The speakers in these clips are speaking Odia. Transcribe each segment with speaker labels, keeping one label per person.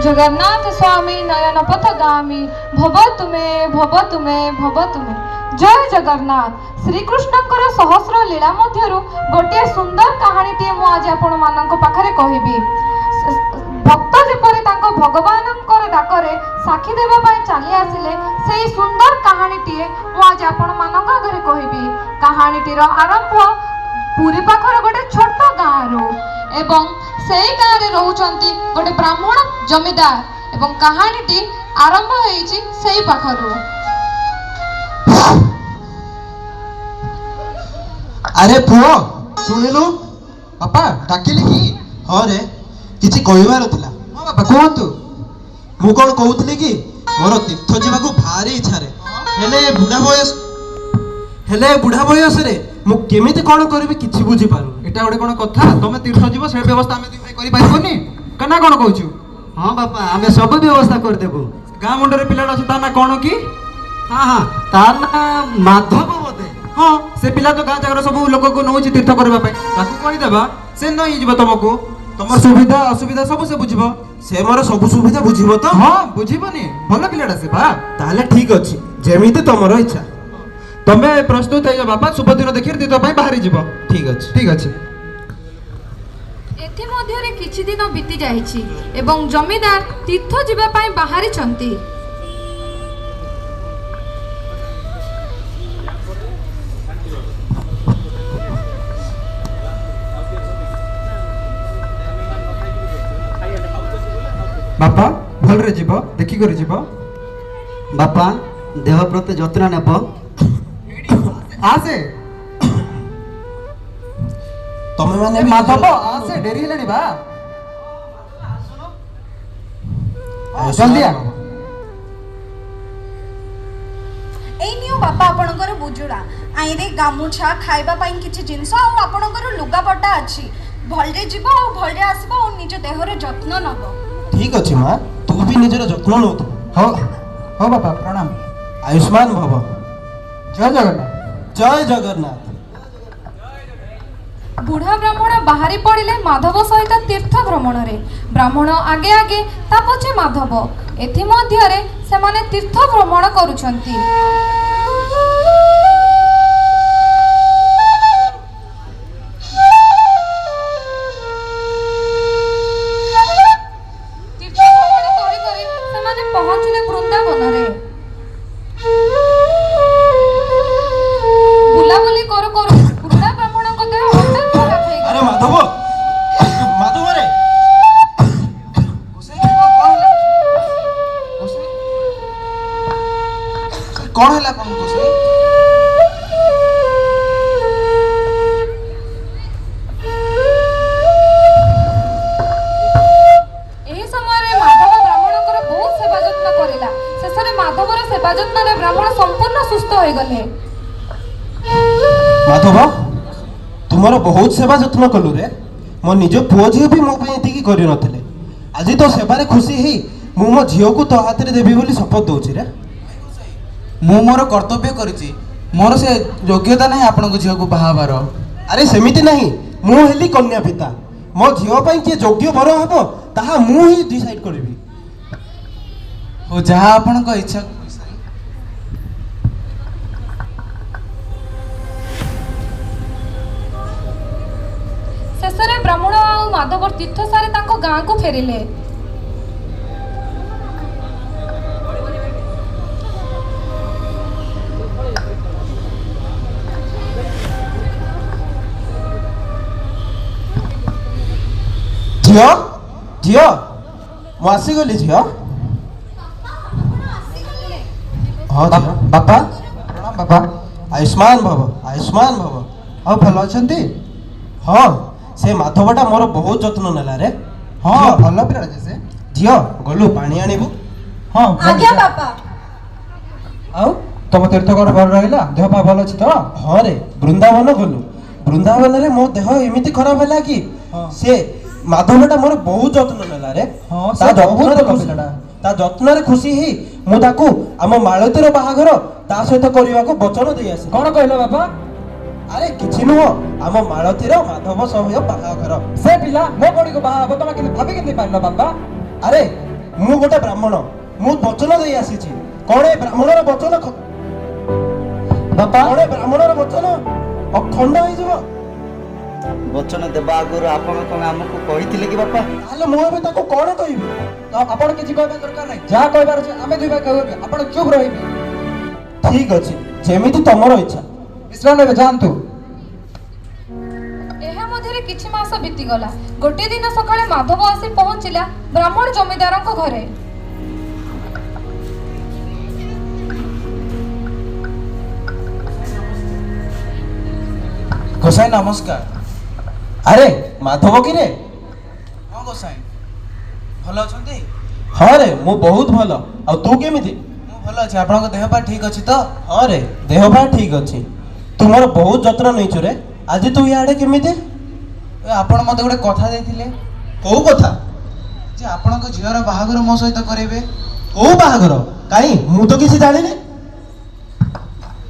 Speaker 1: जगन्नाथ स्वामी नयन पथगामी भव तुमे जय जगन्नाथ। श्रीकृष्णकर सहस्र लीला मध्यरु गोटे सुंदर कहानीटे मु आज आपण मानक पाखरे कहिबी। भक्त जेपरि तांको भगवानंकर डाकरे साक्षी देबा पय चली आसिले सेही सुंदर कहानीटे मु आज आपण मानक आगरे कहिबी। कहानीटीर आरंभ पुरी पाखर गोटे छोट गाँव एवं सेही गाँव रे रहउचंती गोटे ब्राह्मण जमीदार एवं कहानीटी आरंभ होईची सेही पाखरु।
Speaker 2: अरे पुओ सुनिलु बापा डाकिले कि? हाँ रे किछि कहिबार थिला। हाँ बापा कहतु। मु कोन कहउतली कि मोर तीर्थ जीवाकू भारी इच्छा रे हेले बुढ़ा बयस रे मु केमिति कोन करबी किछि बुझी पारु।
Speaker 3: एटा गोटे कोन कथा तमे तीर्थ जीव से व्यवस्था आमे दिबे करि पाइबोनी कना कोन कहउछु।
Speaker 4: हाँ बापा आमे सब व्यवस्था कर देबो।
Speaker 3: गाँ मुंडरे पिलाडा अछि ता ना कोन की?
Speaker 4: हाँ तार ना माधव बोधे।
Speaker 3: हाँ से पिला तो गाँ जागर सब लोक को नउछि तीर्थ करबा पय ताकू कहि देबा से नई जिवो तुमको तमर सुविधा असुविधा सब से बुझिबो।
Speaker 2: से मोर सब सुविधा बुझिबो तो?
Speaker 3: हाँ बुझिबोनी भल पिलाडा से बा
Speaker 2: ताले ठीक अछि जेमिति तमर इच्छा।
Speaker 3: तमे प्रस्तुत है बापा शुभ दिन देखि तीर्थ पय बाहरी जिवो।
Speaker 2: ठीक अछि
Speaker 3: ठीक अछि।
Speaker 1: एथि मध्यरे किछि दिन बीती जाइछि एवं जमीदार तीर्थ जिबा पय बाहरी छंती।
Speaker 3: बापा भल रे जीव देखि कर जीव।
Speaker 4: बापा देह प्रति जत्न नेब।
Speaker 3: आसे
Speaker 2: तमे माने
Speaker 3: माधव आसे डेरी हेलानी बा जल्दी आ।
Speaker 5: एई नियो बापा आपणकर बुजुड़ा आईरे गामुछा खाइबा पई किछि जिंस आ आपणकर लुगापटा अछि भलरे जीव आ भलरे आसीबो आ निज देहर जत्न नबो।
Speaker 2: ठीक अछि मां तू भी निजर जत्न नउत।
Speaker 3: हो हो बापा प्रणाम।
Speaker 2: आयुष्मान भव।
Speaker 3: जय जगन्नाथ।
Speaker 2: जय जगन्नाथ।
Speaker 1: बुढ़ा ब्राह्मण बाहरी पड़िले माधव सहित तीर्थ भ्रमण रे। ब्राह्मण आगे आगे ता पछे माधव एथि मध्यरे सेमाने तीर्थ भ्रमण करूछंती। तीर्थ भ्रमण करी करी सेमाने पहुंचले वृंदावन रे। बुलाबुली करू करू बुढ़ा ब्राह्मण को देह हठात खराब हे
Speaker 2: अरे माधव माधव रे
Speaker 3: कौन है कौन कोसे?
Speaker 1: एही समय रे माधव ब्राह्मणकर बहुत सेवा जत्न करिला। शेषरे माधवर सेवा जत्न रे ब्राह्मण संपूर्ण सुस्थ होई गले।
Speaker 2: माधव तुमर बहुत सेवा जत्न कलु रे। मो निज पुओ झियो भी मो पे एतिकी करि नथिले। आज तो सेबारे खुशी ही मु मो झियो को तो हाथ रे देबी बोली शपथ दउछि रे।
Speaker 6: मु मोर कर्तव्य करिछि मोर से योग्यता नहीं आपन को झियो को बाहाबार।
Speaker 2: अरे सेमिति नहीं मु हेली कन्या पिता मो झियो पई के योग्य बर हबो ताहा मु ही डिसाइड करबी।
Speaker 6: हो जहा आपन को इच्छा।
Speaker 1: शेषरे ब्राह्मण आ माधव तीर्थ सारे तांको गाँ को फेरिले।
Speaker 2: झियो झियो मु आसी गली झियो। हाँ
Speaker 3: बापा प्रणाम बापा।
Speaker 2: आयुष्मान भव आयुष्मान भव।
Speaker 3: और भल अछंती?
Speaker 2: हाँ से माधवटा मोर बहुत जत्न नेला रे।
Speaker 3: हाँ भल पिलाडा जे से।
Speaker 2: झियो गलु पानी आनिबु।
Speaker 3: हाँ
Speaker 5: आज्ञा बापा।
Speaker 3: आउ तम तीर्थ कर भल रहिला देह पा भल अछि तो?
Speaker 2: हाँ रे वृंदावन गलु वृंदावन रे मो देह एमिति खराब हैला कि से माधवटा मोर बहुत जत्न नेला रे।
Speaker 3: हाँ
Speaker 2: ता जत्न रे खुशी
Speaker 3: पिलाडा
Speaker 2: ता जत्न रे खुशी ही मु ताकू आम मालतीर बाहाघर ता सहित करबा को वचन देई आसी।
Speaker 3: कौन कहला बापा?
Speaker 2: अरे किछि नुह आम मालतीर माधव सहित बाहाघर।
Speaker 3: से पिला मो बड़ी को बाहा तमा के भाबी के पारलो बापा?
Speaker 2: अरे ମୁଁ ଗୋଟେ ବ୍ରାହ୍ମଣ, ମୁଁ ବଚନ ଦେଇ ଆସିଛି। କଣ ଏ ବ୍ରାହ୍ମଣର ବଚନ
Speaker 4: ବାପା
Speaker 2: କଣ ଏ ବ୍ରାହ୍ମଣର ବଚନ ଅଖଣ୍ଡ ହେଇଯିବ?
Speaker 4: ବଚନ ଦେବା ଆଗରୁ ଆପଣ କଣ ଆମକୁ କହିଥିଲେ କି ବାପା?
Speaker 2: ତାହେଲେ ମୁଁ ଏବେ ତାକୁ କଣ କହିବି?
Speaker 3: ଆପଣ କିଛି କହିବା ଦରକାର ନାହିଁ, ଯାହା କହିବାର ଅଛି ଆମେ ଦୁଇ ଭାଇ କହିବେ, ଆପଣ ଚୁପ୍ ରହିବେ।
Speaker 2: ଠିକ ଅଛି, ଯେମିତି ତମର ଇଚ୍ଛା।
Speaker 3: ବିଶ୍ରାମ ନେବେ, ଯାଆନ୍ତୁ।
Speaker 1: ଏହା ମଧ୍ୟରେ କିଛି ମାସ ବିତିଗଲା। ଗୋଟିଏ ଦିନ ସକାଳେ ମାଧବ ଆସି ପହଞ୍ଚିଲା ବ୍ରାହ୍ମଣ ଜମିଦାରଙ୍କ ଘରେ।
Speaker 6: ଗୋସାଇଁ ନମସ୍କାର।
Speaker 2: ଆରେ ମାଧବ କି ରେ?
Speaker 6: ହଁ ଗୋସାଇଁ, ଭଲ ଅଛନ୍ତି?
Speaker 2: ହଁ ରେ, ମୁଁ ବହୁତ ଭଲ। ଆଉ ତୁ କେମିତି?
Speaker 6: ମୁଁ ଭଲ ଅଛି। ଆପଣଙ୍କ ଦେହ ପା ଠିକ ଅଛି ତ?
Speaker 2: ହଁ ରେ, ଦେହ ପା ଠିକ ଅଛି। ତୁ ମୋର ବହୁତ ଯତ୍ନ ନେଇଛୁ ରେ। ଆଜି ତୁ ଇଆଡେ କେମିତି?
Speaker 6: ଆପଣ ମତେ ଗୋଟେ କଥା ଦେଇଥିଲେ
Speaker 2: କୋଉ କଥା?
Speaker 6: ଯେ ଆପଣଙ୍କ ଝିଅର ବାହାଘର ମୋ ସହିତ କରେଇବେ।
Speaker 2: କୋଉ ବାହାଘର? କାହିଁ, ମୁଁ ତ କିଛି ଜାଣିନି।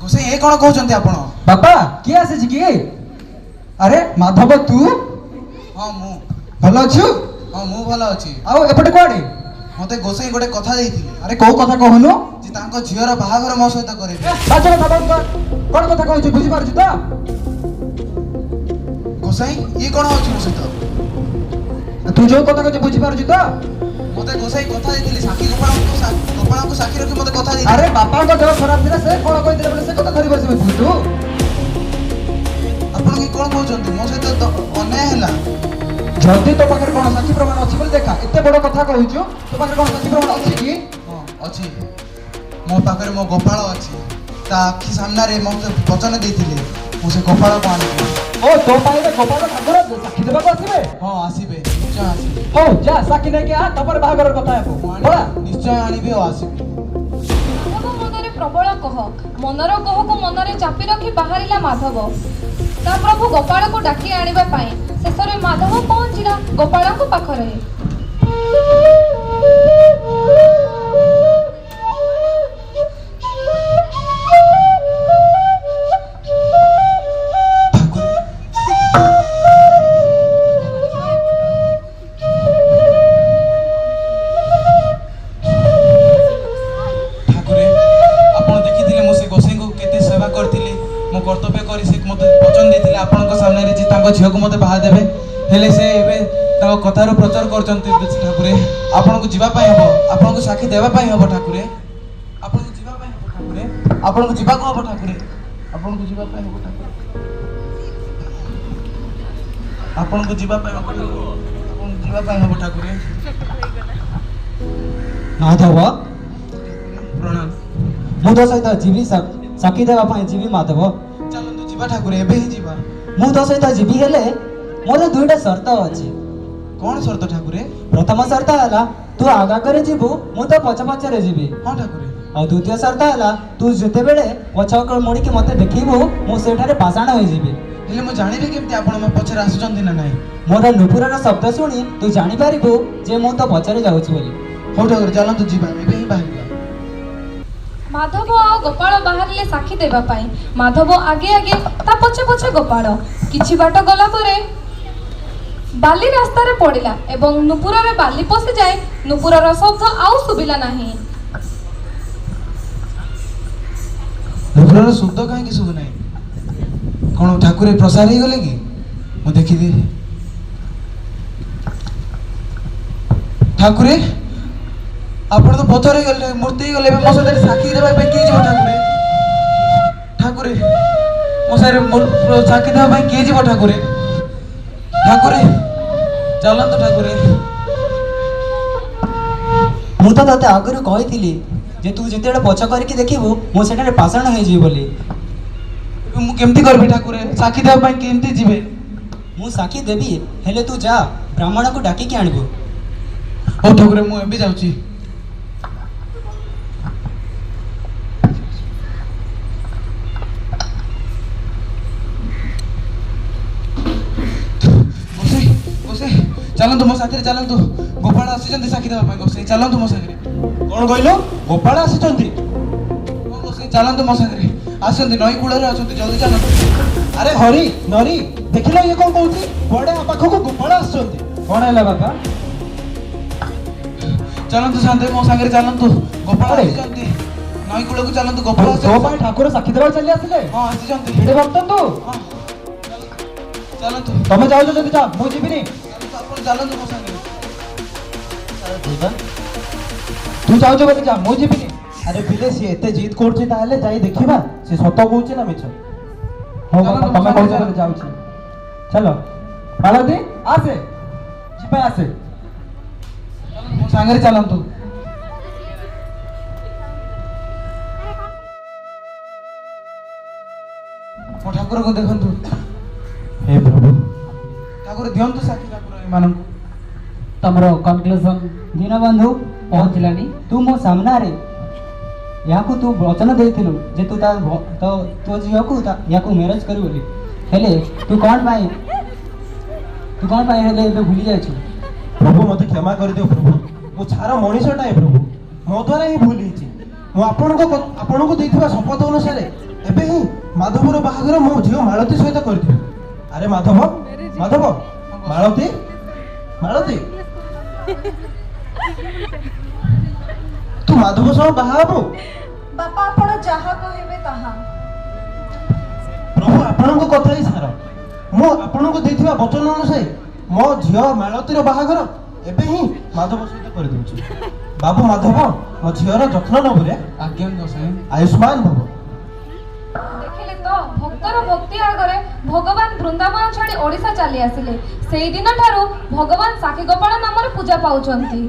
Speaker 6: ଗୋସାଇଁ ଏ କଣ କହୁଛନ୍ତି ଆପଣ?
Speaker 3: ବାପା କିଏ ଆସିଛି କି? ଆରେ ମାଧବ ତୁ?
Speaker 6: ହଁ ମୁଁ
Speaker 3: ଭଲ ଅଛୁ?
Speaker 6: ହଁ ମୁଁ ଭଲ ଅଛି।
Speaker 3: ଆଉ ଏପଟେ କୁଆଡେ?
Speaker 6: ମତେ ଗୋସାଇଁ ଗୋଟେ କଥା ଦେଇଥିଲେ
Speaker 3: ଆରେ କୋଉ କଥା କହୁନୁ?
Speaker 6: ଯେ ତାଙ୍କ ଝିଅର ବାହାଘର ମୋ ସହିତ କରେଇବେ।
Speaker 3: ବାଜେ କଥା ବନ୍ଦ କର। କଣ କଥା କହୁଛୁ ବୁଝିପାରୁଛୁ ତ?
Speaker 6: ଗୋସାଇଁ ଇଏ କଣ ହଉଛି ମୋ ସହିତ?
Speaker 3: ତୁ ଯୋଉ କଥା କହୁଛୁ ବୁଝିପାରୁଛୁ ତ?
Speaker 6: ମତେ ଗୋସାଇଁ କଥା ଦେଇଥିଲେ, ସାକ୍ଷୀ ଗୋପାଳଙ୍କୁ ସାକ୍ଷୀ ରଖି ମତେ କଥା ଦେଇଥିଲେ।
Speaker 3: ଆରେ ବାପାଙ୍କ ଦେହ ଖରାପ ଥିଲା, ସେ କଣ କହିଥିଲେ ବୋଲେ ସେ କଥା ଧରି ବସିବେ ତୁ?
Speaker 6: ଆପଣ କି କଣ କହୁଛନ୍ତି? ମୋ ସହିତ ତ ଅନ୍ୟାୟ ହେଲା।
Speaker 3: ଯଦି ତୋ ପାଖରେ କଣ ସାକ୍ଷୀ ପ୍ରମାଣ ଅଛି ବୋଲି ଦେଖା। ଏତେ ବଡ କଥା କହୁଛୁ, ତୋ ପାଖରେ କଣ ସାକ୍ଷୀ ପ୍ରମାଣ ଅଛି କି?
Speaker 6: ହଁ ଅଛି, ମୋ ପାଖରେ ମୋ ଗୋପାଳ ଅଛି। ତା ଆଖି ସାମ୍ନାରେ ମତେ ବଚନ ଦେଇଥିଲେ, ମୁଁ ସେ ଗୋପାଳକୁ ଆଣିବି।
Speaker 3: ଓ ତୋ ପାଇଁ ଗୋପାଳ ଠାକୁର ସାକ୍ଷୀ ଦେବାକୁ ଆସିବେ?
Speaker 6: ହଁ ଆସିବେ, ନିଶ୍ଚୟ ଆସିବେ।
Speaker 3: ହଉ ଯା ସାକ୍ଷୀ ନେଇକି ଆ, ତାପରେ ବାହାଘର କଥା ହେବ।
Speaker 6: ମୁଁ
Speaker 3: ପଳା।
Speaker 6: ନିଶ୍ଚୟ ଆଣିବି ଓ ଆସିବି।
Speaker 1: ମାଧବ ମନରେ ପ୍ରବଳ କହ। ମନର କହକୁ ମନରେ ଚାପି ରଖି ବାହାରିଲା ମାଧବ ତା ପ୍ରଭୁ ଗୋପାଳକୁ ଡାକି ଆଣିବା ପାଇଁ। ଶେଷରେ ମାଧବ ପହଞ୍ଚିଲା ଗୋପାଳଙ୍କ ପାଖରେ।
Speaker 6: ଠାକୁରେ, ଆପଣ ଦେଖିଥିଲେ ମୁଁ ସେ ଗୋସାଇଙ୍କୁ କେତେ ସେବା କରିଥିଲି। ମୁଁ କର୍ତ୍ତବ୍ୟ କରି ସେ ମୋତେ ବଚନ ଦେଇଥିଲେ ଆପଣଙ୍କ ସାମ୍ନାରେ ଯେ ତାଙ୍କ ଝିଅକୁ ମୋତେ ବାହା ଦେବେ। ହେଲେ ସେ ଏବେ ତାଙ୍କ କଥାରୁ ପ୍ରଚାର କରୁଛନ୍ତି ଠାକୁରେ। ଆପଣଙ୍କୁ ଯିବା ପାଇଁ ହେବ, ଆପଣଙ୍କୁ ସାକ୍ଷୀ ଦେବା ପାଇଁ ହେବ ଠାକୁରେ। ଆପଣଙ୍କୁ ଯିବା ପାଇଁ ହେବ ଠାକୁରେ, ଆପଣଙ୍କୁ ଯିବାକୁ ହେବ ଠାକୁରେ, ଆପଣଙ୍କୁ ଯିବା ପାଇଁ ହେବ ଠାକୁରେ, ଆପଣଙ୍କୁ ଯିବା ପାଇଁ ହେବ, ଆପଣଙ୍କୁ ଯିବା ପାଇଁ ହେବ ଠାକୁରେ।
Speaker 4: ମାଧବ,
Speaker 6: ପ୍ରଣାମ।
Speaker 4: ମୁଁ ତୋ ସହିତ ଯିବି ସାକ୍ଷୀ ଦେବା ପାଇଁ ଯିବି ମାଧବ।
Speaker 6: ଚାଲନ୍ତୁ ଯିବା ଠାକୁରେ, ଏବେ ହିଁ ଯିବା।
Speaker 4: ମୁଁ ତୋ ସହିତ ଯିବି, ହେଲେ ମୋର ଦୁଇଟା ସର୍ତ୍ତ ଅଛି।
Speaker 6: କଣ ସର୍ତ୍ତ ଠାକୁରେ?
Speaker 4: ପ୍ରଥମ ସର୍ତ୍ତ ହେଲା ତୁ ଆଗରେ ଯିବୁ, ମୁଁ ତ ପଛରେ ଯିବି।
Speaker 6: ହଁ ଠାକୁରେ।
Speaker 4: ଆଉ ଦ୍ୱିତୀୟ ସର୍ତ୍ତ ହେଲା ତୁ ଯେତେବେଳେ ପଛ ମୁଡ଼ିକି ମତେ ଦେଖିବୁ, ମୁଁ ସେଠାରେ ପାଷାଣ ହୋଇଯିବି।
Speaker 6: ହେଲେ ମୁଁ ଜାଣିବି କେମିତି ଆପଣ ମୋ ପଛରେ ଆସୁଛନ୍ତି ନା ନାହିଁ?
Speaker 4: ମୋର ନୁପୁରର ଶବ୍ଦ ଶୁଣି ତୁ ଜାଣିପାରିବୁ ଯେ ମୁଁ ତୋ ପଛରେ ଯାଉଛି ବୋଲି।
Speaker 6: ହଉ ଠାକୁରେ ଚାଲନ୍ତୁ ଯିବା, ଏବେ ହିଁ ବାହାରିବା।
Speaker 1: ମାଧବ ଆଉ ଗୋପାଳ ବାହାରିଲେ ସାକ୍ଷୀ ଦେବା ପାଇଁ। ମାଧବ ଆଗେ ଆଗେ, ତା ପଛେ ପଛେ ଗୋପାଳ। କିଛି ବାଟ ଗଲା ପରେ ବାଲି ରାସ୍ତାରେ ପଡ଼ିଲା ଏବଂ ନୁପୁରରେ ବାଲି ପଶିଯାଏ। ନୁପୁରର ଶବ୍ଦ ଆଉ ଶୁଭିଲା ନାହିଁ।
Speaker 6: ନୁପୁରର ଶବ୍ଦ କାହିଁକି ଶୁଭୁ ନାହିଁ? କଣ ଠାକୁରେ ପ୍ରସାର ହେଇଗଲେ କି? ମୁଁ ଦେଖିଦିଏ। ଠାକୁରେ, ଆପଣ ତ ପଥର ହେଇଗଲେ, ମୂର୍ତ୍ତି ହେଇଗଲେ, ଏବେ ମୋ ସହିତ ସାକ୍ଷୀ ଦେବା ପାଇଁ କିଏ ଯିବ ଠାକୁରେ? ଠାକୁରେ, ମୋ ସାଙ୍ଗରେ ସାକ୍ଷୀ ଦେବା ପାଇଁ କିଏ ଯିବ ଠାକୁରେ? ଠାକୁରେ, ଚାଲନ୍ତୁ ଠାକୁରେ।
Speaker 4: ମୁଁ ତ ତତେ ଆଗରୁ କହିଥିଲି ଯେ ତୁ ଯେତେବେଳେ ପଛ କରିକି ଦେଖିବୁ, ମୁଁ ସେଠାରେ ପାଷାଣ ହେଇଯିବି ବୋଲି।
Speaker 6: ଏବେ ମୁଁ କେମିତି କରିବି ଠାକୁରେ? ସାକ୍ଷୀ ଦେବା ପାଇଁ କେମିତି ଯିବେ?
Speaker 4: ମୁଁ ସାକ୍ଷୀ ଦେବି, ହେଲେ ତୁ ଯା ବ୍ରାହ୍ମଣକୁ ଡାକିକି ଆଣିବୁ।
Speaker 6: ହଉ ଠାକୁରେ, ମୁଁ ଏବେ ଯାଉଛି। ଗୋସାଇଁ, ଗୋସାଇଁ, ଚାଲନ୍ତୁ ମୋ ସାଥିରେ ଚାଲନ୍ତୁ। ଗୋପାଳ ଆସିଛନ୍ତି ସାକ୍ଷୀ ଦେବା ପାଇଁ। ଗୋସାଇଁ ଚାଲନ୍ତୁ ମୋ ସାଙ୍ଗରେ।
Speaker 2: କଣ କହିଲୁ? ଗୋପାଳ ଆସିଛନ୍ତି?
Speaker 6: ହଁ ଗୋସାଇଁ ଚାଲନ୍ତୁ ମୋ ସାଙ୍ଗରେ। ଆସନ୍ତି, ନଈ କୂଳରେ ଅଛନ୍ତି, ଜଲ୍ଦି ଚାଲନ୍ତୁ।
Speaker 2: ଆରେ ହରି ନରି, ଦେଖିଲ ଇଏ କଣ କହୁଛି? କୁଆଡେ ଆମ ପାଖକୁ ଗୋପାଳ ଆସିଛନ୍ତି।
Speaker 3: କଣ ହେଲା ବାପା?
Speaker 6: ଚାଲନ୍ତୁ ଶାନ୍ତି ମୋ ସାଙ୍ଗରେ ଚାଲନ୍ତୁ ଗୋପାଳ ଆସିଛନ୍ତି ନଈ କୂଳକୁ ଚାଲନ୍ତୁ ଗୋପାଳ
Speaker 4: ତୋ
Speaker 6: ଆସିଛନ୍ତି
Speaker 4: ପାଇଁ ଠାକୁର ସାକ୍ଷୀ ଦେବାକୁ ଚାଲି ଆସିଲେ
Speaker 6: ହଁ ଆସିଛନ୍ତି
Speaker 4: ଭିଡ ଭକ୍ତନ୍ତୁ
Speaker 6: ହଁ ଚାଲନ୍ତୁ
Speaker 4: ତମେ ଯାଉଛ ଯଦି ଯା ମୁଁ ଯିବିନି
Speaker 6: ଆପଣ ଚାଲନ୍ତୁ ମୋ ସାଙ୍ଗରେ
Speaker 4: ତୁ ଯାଉଛ ବୋଲି ଯା ମୁଁ ଯିବିନି ଆରେ ପିଲେ ସିଏ ଏତେ ଜିଦ୍ କରୁଛି ତାହେଲେ ଯାଇ ଦେଖିବା ସେ ସତ କହୁଛି ନା ମିଛ ହଉ ବାପା ତମେ କହୁଛ ବୋଲି ଯାଉଛି ଚାଲ ମାଳତୀ ଆସେ ଯିବା ଆସେ
Speaker 6: ମୋ ସାଙ୍ଗରେ ଚାଲନ୍ତୁ ମୋ ଠାକୁରକୁ ଦେଖନ୍ତୁ
Speaker 4: ହେ ପ୍ରଭୁ
Speaker 6: ଠାକୁର ଦିଅନ୍ତୁ ସାକ୍ଷୀ ଠାକୁର ଏମାନଙ୍କୁ
Speaker 4: ତମର କନକ୍ଲୁଜନ ଦୀନବନ୍ଧୁ ପହଞ୍ଚିଲାନି ତୁ ମୋ ସାମ୍ନାରେ ୟାକୁ ତୁ ବଚନ ଦେଇଥିଲୁ ଯେ ତୁ ତୋ ଝିଅକୁ ୟାକୁ ମ୍ୟାରେଜ କରିବୁ ବୋଲି ହେଲେ ତୁ କ'ଣ ପାଇଁ ହେଲେ ଏବେ ଭୁଲି ଯାଇଛୁ
Speaker 2: ପ୍ରଭୁ ମୋତେ କ୍ଷମା କରିଦିଅ ପ୍ରଭୁ ମୁଁ ଛାର ମଣିଷଟାଏ ପ୍ରଭୁ ମୋ ଦ୍ୱାରା ହିଁ ଭୁଲ ହେଇଛି ମୁଁ ଆପଣଙ୍କୁ ଦେଇଥିବା ଶପଥ ଅନୁସାରେ ଏବେ ହିଁ ମାଧବର ବାହାଘର ମୋ ଝିଅ ମାଳତୀ ସହିତ କରିଥିଲି ଆରେ ମାଧବ ମାଳତୀ ତୁ ମାଧବ ସହ ବାହା ହବୁ
Speaker 5: ବାପା ଆପଣ ଯାହା କହିବେ ତାହା
Speaker 2: ପ୍ରଭୁ ଆପଣଙ୍କ କଥା ହିଁ ସାର ମୁଁ ଆପଣଙ୍କୁ ଦେଇଥିବା ବଚନ ଅନୁସାରେ ମୋ ଝିଅ ମାଳତୀର ବାହାଘର ଏବେ ହିଁ ମାଧବ ସହିତ କରିଦେଉଛି ବାବୁ ମାଧବ ମୋ ଝିଅର ଯତ୍ନ ନେବୁରେ
Speaker 6: ଆଜ୍ଞା ଗୋସାଇଁ
Speaker 2: ଆୟୁଷ୍ମାନ ଭବ
Speaker 1: ଦେଖିଲେ ତ ଭକ୍ତର ଭକ୍ତି ଆଗରେ ଭଗବାନ ବୃନ୍ଦାବନ ଛାଡ଼ି ଓଡ଼ିଶା ଚାଲି ଆସିଲେ ସେଇ ଦିନ ଠାରୁ ଭଗବାନ ସାକ୍ଷୀ ଗୋପାଳ ନାମରେ ପୂଜା ପାଉଛନ୍ତି